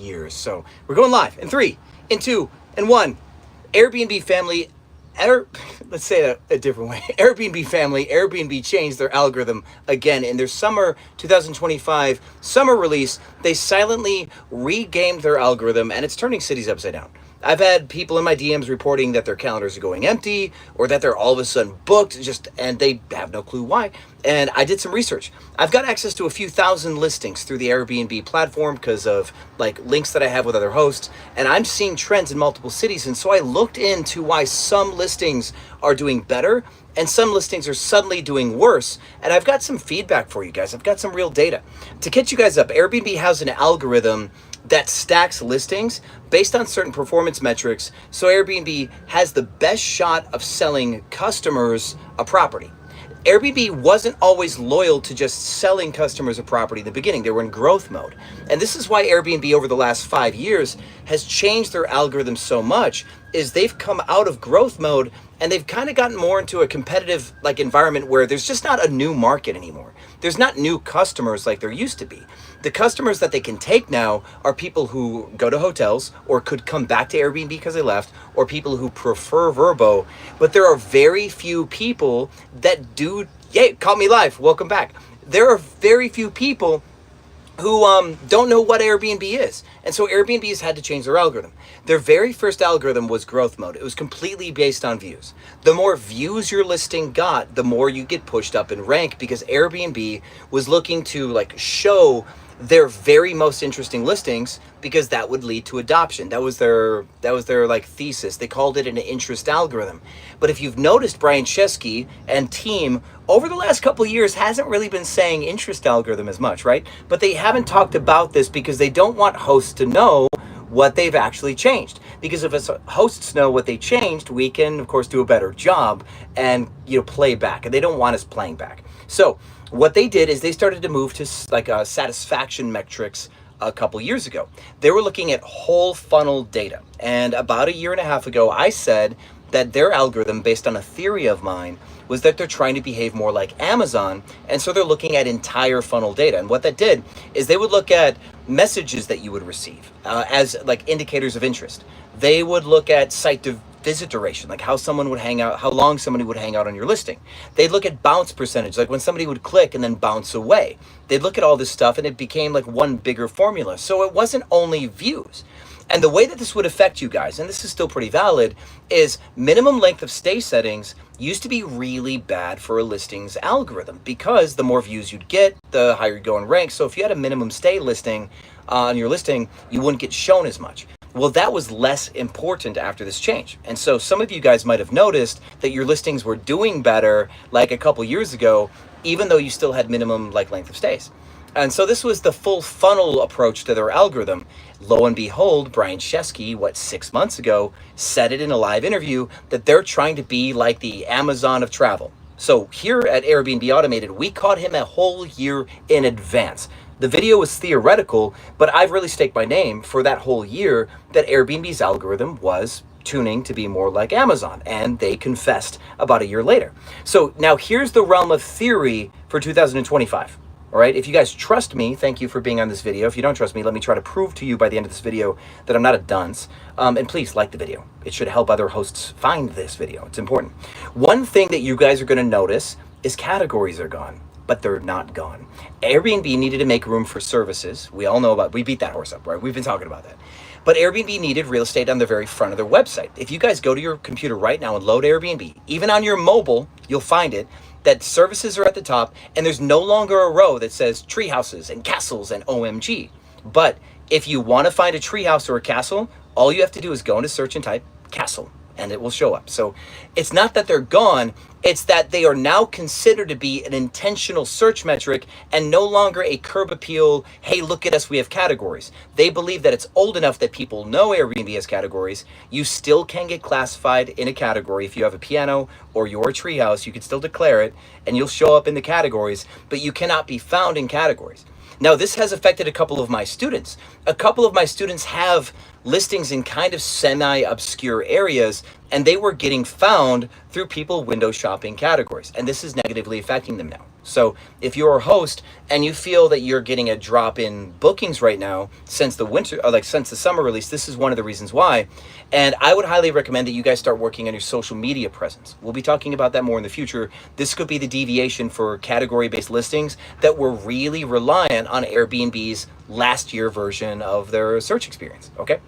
years. So we're going live in 3, in 2, and 1. Airbnb family, let's say it a different way. Airbnb changed their algorithm again in their summer 2025 summer release. They silently regamed their algorithm, and it's turning cities upside down. I've had people in my DMs reporting that their calendars are going empty or that they're all of a sudden booked and they have no clue why. And I did some research. I've got access to a few thousand listings through the Airbnb platform because of like links that I have with other hosts, and I'm seeing trends in multiple cities. And so I looked into why some listings are doing better and some listings are suddenly doing worse. And I've got some feedback for you guys. I've got some real data. To catch you guys up, Airbnb has an algorithm that stacks listings based on certain performance metrics, so Airbnb has the best shot of selling customers a property. Airbnb wasn't always loyal to just selling customers a property in the beginning. They were in growth mode. And this is why Airbnb over the last 5 years has changed their algorithm so much, is they've come out of growth mode and they've kind of gotten more into a competitive like environment where there's just not a new market anymore. There's not new customers like there used to be. The customers that they can take now are people who go to hotels or could come back to Airbnb because they left, or people who prefer VRBO. But there are very few people that do, yay, caught me live, welcome back. There are very few people who don't know what Airbnb is. And so Airbnb has had to change their algorithm. Their very first algorithm was growth mode. It was completely based on views. The more views your listing got, the more you get pushed up in rank, because Airbnb was looking to like show their very most interesting listings because that would lead to adoption. That was their like thesis. They called it an interest algorithm. But if you've noticed, Brian Chesky and team over the last couple of years hasn't really been saying interest algorithm as much, right? But they haven't talked about this because they don't want hosts to know what they've actually changed. Because if hosts know what they changed, we can of course do a better job and play back, and they don't want us playing back. So what they did is they started to move to like satisfaction metrics a couple years ago. They were looking at whole funnel data. And about 1.5 years ago, I said that their algorithm, based on a theory of mine, was that they're trying to behave more like Amazon. And so they're looking at entire funnel data. And what that did is they would look at messages that you would receive as like indicators of interest. They would look at site to visit duration, like how someone would hang out, how long somebody would hang out on your listing. They'd look at bounce percentage, like when somebody would click and then bounce away. They'd look at all this stuff and it became like one bigger formula. So it wasn't only views. And the way that this would affect you guys, and this is still pretty valid, is minimum length of stay settings used to be really bad for a listings algorithm because the more views you'd get, the higher you'd go in rank. So if you had a minimum stay listing on your listing, you wouldn't get shown as much. Well, that was less important after this change. And so some of you guys might have noticed that your listings were doing better like a couple years ago, even though you still had minimum like length of stays. And so this was the full funnel approach to their algorithm. Lo and behold, Brian Chesky, 6 months ago, said it in a live interview that they're trying to be like the Amazon of travel. So here at Airbnb Automated, we caught him a whole year in advance. The video was theoretical, but I've really staked my name for that whole year that Airbnb's algorithm was tuning to be more like Amazon, and they confessed about a year later. So now here's the realm of theory for 2025. All right, if you guys trust me, thank you for being on this video. If you don't trust me, let me try to prove to you by the end of this video that I'm not a dunce. And please like the video. It should help other hosts find this video. It's important. One thing that you guys are going to notice is categories are gone, but they're not gone. Airbnb needed to make room for services. We all know we beat that horse up, right? We've been talking about that. But Airbnb needed real estate on the very front of their website. If you guys go to your computer right now and load Airbnb, even on your mobile, you'll find it, that services are at the top, and there's no longer a row that says tree houses and castles and OMG. But if you want to find a tree house or a castle, all you have to do is go into search and type castle, and it will show up. So it's not that they're gone, it's that they are now considered to be an intentional search metric and no longer a curb appeal, hey, look at us, we have categories. They believe that it's old enough that people know Airbnb has categories. You still can get classified in a category. If you have a piano or your treehouse, you can still declare it and you'll show up in the categories, but you cannot be found in categories. Now, this has affected a couple of my students. A couple of my students have listings in kind of semi-obscure areas, and they were getting found through people window shopping categories, and this is negatively affecting them now. So if you're a host and you feel that you're getting a drop in bookings right now since the winter, or like since the summer release, this is one of the reasons why. And I would highly recommend that you guys start working on your social media presence. We'll be talking about that more in the future. This could be the deviation for category-based listings that were really reliant on Airbnb's last year version of their search experience, okay?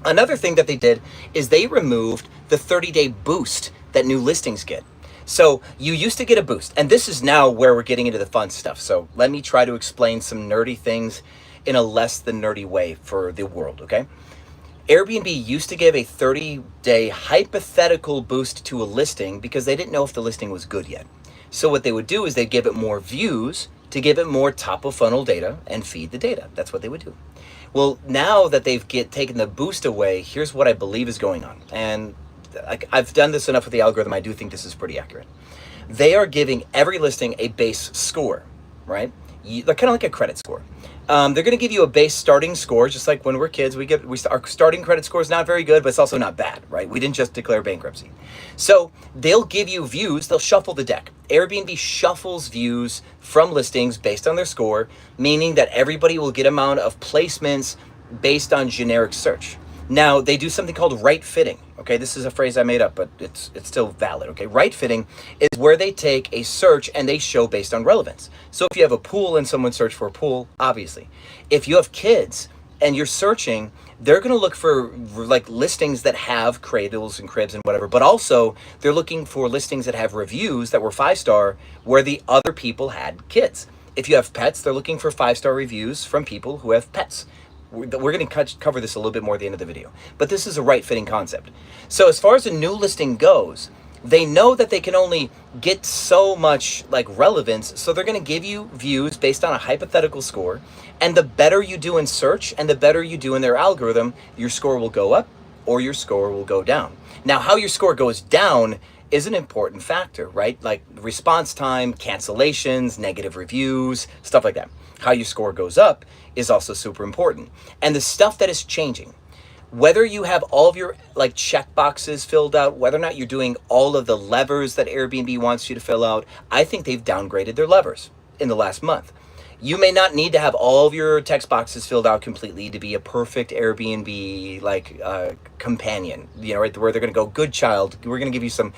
Another thing that they did is they removed the 30-day boost that new listings get. So you used to get a boost, and this is now where we're getting into the fun stuff. So let me try to explain some nerdy things in a less than nerdy way for the world, okay? Airbnb used to give a 30-day hypothetical boost to a listing because they didn't know if the listing was good yet. So what they would do is they'd give it more views to give it more top of funnel data and feed the data. That's what they would do. Well, now that they've taken the boost away, here's what I believe is going on. And I've done this enough with the algorithm, I do think this is pretty accurate. They are giving every listing a base score, right? They're kind of like a credit score. They're going to give you a base starting score, just like when we're kids. Our starting credit score is not very good, but it's also not bad, right? We didn't just declare bankruptcy. So they'll give you views. They'll shuffle the deck. Airbnb shuffles views from listings based on their score, meaning that everybody will get amount of placements based on generic search. Now, they do something called right fitting. Okay, this is a phrase I made up, but it's still valid. Okay, right fitting is where they take a search and they show based on relevance. So if you have a pool and someone searched for a pool, obviously. If you have kids and you're searching, they're going to look for like listings that have cradles and cribs and whatever, but also they're looking for listings that have reviews that were 5-star where the other people had kids. If you have pets, they're looking for 5-star reviews from people who have pets. We're going to cover this a little bit more at the end of the video, but this is a right fitting concept. So as far as a new listing goes, they know that they can only get so much like relevance, so they're going to give you views based on a hypothetical score, and the better you do in search and the better you do in their algorithm, your score will go up or your score will go down. Now, how your score goes down is an important factor, right? Like response time, cancellations, negative reviews, stuff like that. How your score goes up is also super important. And the stuff that is changing, whether you have all of your like check boxes filled out, whether or not you're doing all of the levers that Airbnb wants you to fill out, I think they've downgraded their levers in the last month. You may not need to have all of your text boxes filled out completely to be a perfect Airbnb like companion, you know, right, where they're going to go, good child, we're going to give you some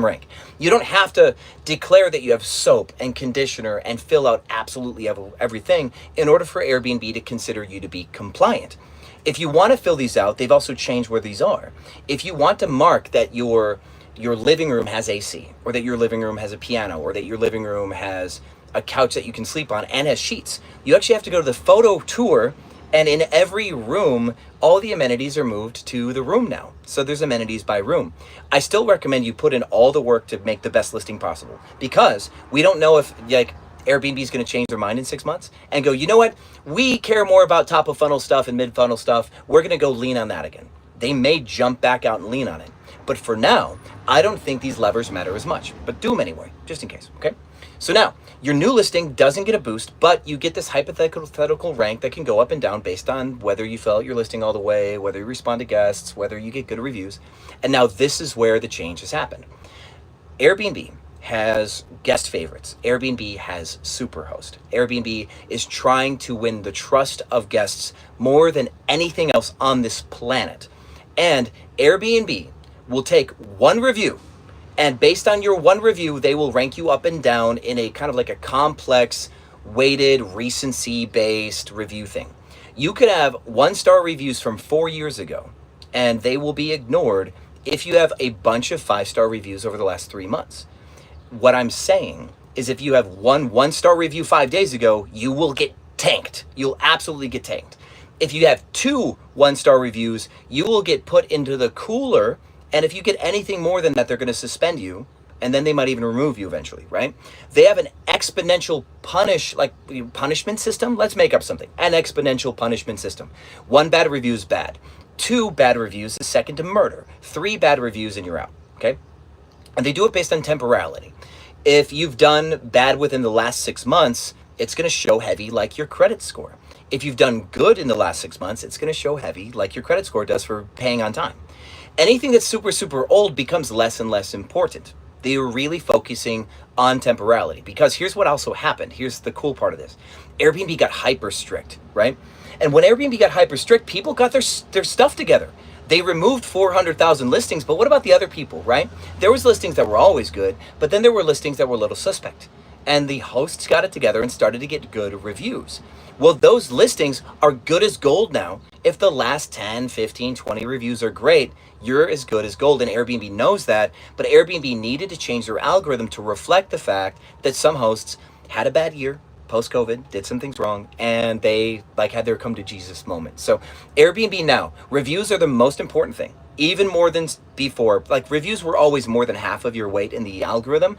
rank. You don't have to declare that you have soap and conditioner and fill out absolutely everything in order for Airbnb to consider you to be compliant. If you want to fill these out, they've also changed where these are. If you want to mark that your living room has AC, or that your living room has a piano, or that your living room has a couch that you can sleep on and has sheets, you actually have to go to the photo tour, and in every room, all the amenities are moved to the room now. So there's amenities by room. I still recommend you put in all the work to make the best listing possible, because we don't know if like Airbnb is going to change their mind in 6 months and go, you know what? We care more about top of funnel stuff and mid funnel stuff. We're going to go lean on that again. They may jump back out and lean on it. But for now, I don't think these levers matter as much, but do them anyway, just in case, okay? So now, your new listing doesn't get a boost, but you get this hypothetical rank that can go up and down based on whether you fill out your listing all the way, whether you respond to guests, whether you get good reviews. And now this is where the change has happened. Airbnb has guest favorites. Airbnb has Superhost. Airbnb is trying to win the trust of guests more than anything else on this planet. And Airbnb will take one review, and based on your one review, they will rank you up and down in a kind of like a complex, weighted, recency-based review thing. You could have 1-star reviews from 4 years ago, and they will be ignored if you have a bunch of 5-star reviews over the last 3 months. What I'm saying is if you have one-star review 5 days ago, you will get tanked. You'll absolutely get tanked. If you have 2 1-star reviews, you will get put into the cooler. And if you get anything more than that, they're going to suspend you, and then they might even remove you eventually, right? They have an exponential punishment system. Let's make up something. An exponential punishment system. 1 bad review is bad. 2 bad reviews is second to murder. 3 bad reviews and you're out, okay? And they do it based on temporality. If you've done bad within the last 6 months, it's going to show heavy like your credit score. If you've done good in the last 6 months, it's going to show heavy like your credit score does for paying on time. Anything that's super, super old becomes less and less important. They were really focusing on temporality, because here's what also happened. Here's the cool part of this. Airbnb got hyper strict, right? And when Airbnb got hyper strict, people got their stuff together. They removed 400,000 listings, but what about the other people, right? There was listings that were always good, but then there were listings that were a little suspect. And the hosts got it together and started to get good reviews. Well, those listings are good as gold now. If the last 10, 15, 20 reviews are great, you're as good as gold. And Airbnb knows that, but Airbnb needed to change their algorithm to reflect the fact that some hosts had a bad year, post-COVID, did some things wrong, and they had their come to Jesus moment. So Airbnb now, reviews are the most important thing, even more than before. Reviews were always more than half of your weight in the algorithm.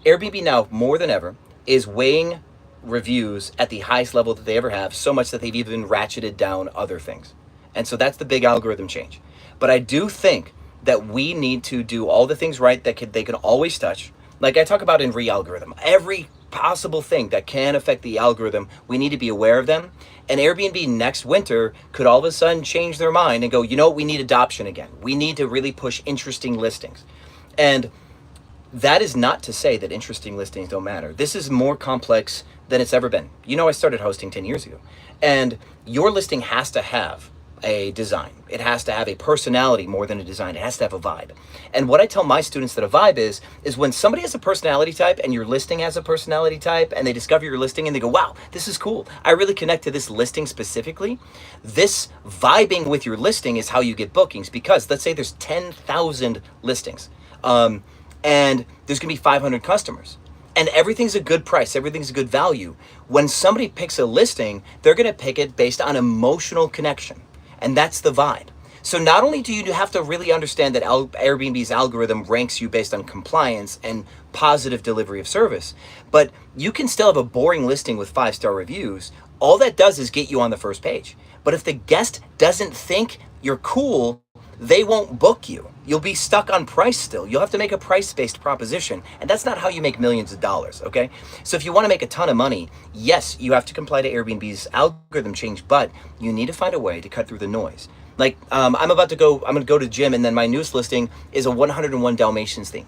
Airbnb now, more than ever, is weighing reviews at the highest level that they ever have, so much that they've even ratcheted down other things. And so that's the big algorithm change. But I do think that we need to do all the things right that they can always touch. Like I talk about in re-algorithm, every possible thing that can affect the algorithm, we need to be aware of them. And Airbnb next winter could all of a sudden change their mind and go, you know what, we need adoption again. We need to really push interesting listings. And that is not to say that interesting listings don't matter. This is more complex than it's ever been. You know, I started hosting 10 years ago. And your listing has to have a design. It has to have a personality more than a design. It has to have a vibe. And what I tell my students that a vibe is when somebody has a personality type and your listing has a personality type and they discover your listing and they go, wow, this is cool. I really connect to this listing specifically. This vibing with your listing is how you get bookings, because let's say there's 10,000 listings. And there's gonna be 500 customers. And everything's a good price, everything's a good value. When somebody picks a listing, they're gonna pick it based on emotional connection. And that's the vibe. So not only do you have to really understand that Airbnb's algorithm ranks you based on compliance and positive delivery of service, but you can still have a boring listing with 5-star reviews. All that does is get you on the first page. But if the guest doesn't think you're cool, they won't book you. You'll be stuck on price still. You'll have to make a price-based proposition, and that's not how you make millions of dollars, okay? So if you want to make a ton of money, yes, you have to comply to Airbnb's algorithm change, but you need to find a way to cut through the noise. I'm going to go to the gym, and then my newest listing is a 101 Dalmatians theme.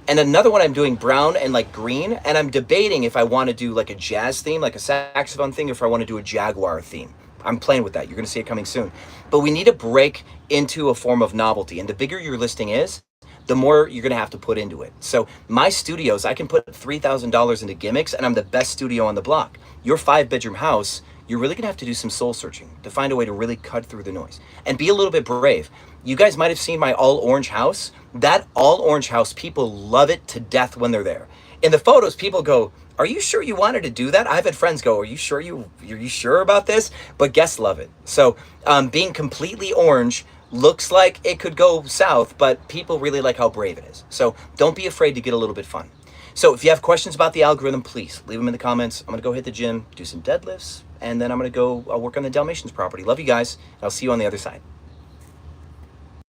And another one I'm doing brown and green, and I'm debating if I want to do a jazz theme, a saxophone thing, or if I want to do a jaguar theme. I'm playing with that. You're going to see it coming soon. But we need to break into a form of novelty. And the bigger your listing is, the more you're going to have to put into it. So my studios, I can put $3,000 into gimmicks, and I'm the best studio on the block. Your 5-bedroom house, you're really going to have to do some soul searching to find a way to really cut through the noise and be a little bit brave. You guys might have seen my all orange house. That all orange house, people love it to death when they're there. In the photos, people go, are you sure you wanted to do that? I've had friends go, are you sure about this? But guests love it. So being completely orange looks like it could go south, but people really like how brave it is. So don't be afraid to get a little bit fun. So if you have questions about the algorithm, please leave them in the comments. I'm gonna go hit the gym, do some deadlifts, and then I'm gonna go work on the Dalmatians property. Love you guys, and I'll see you on the other side.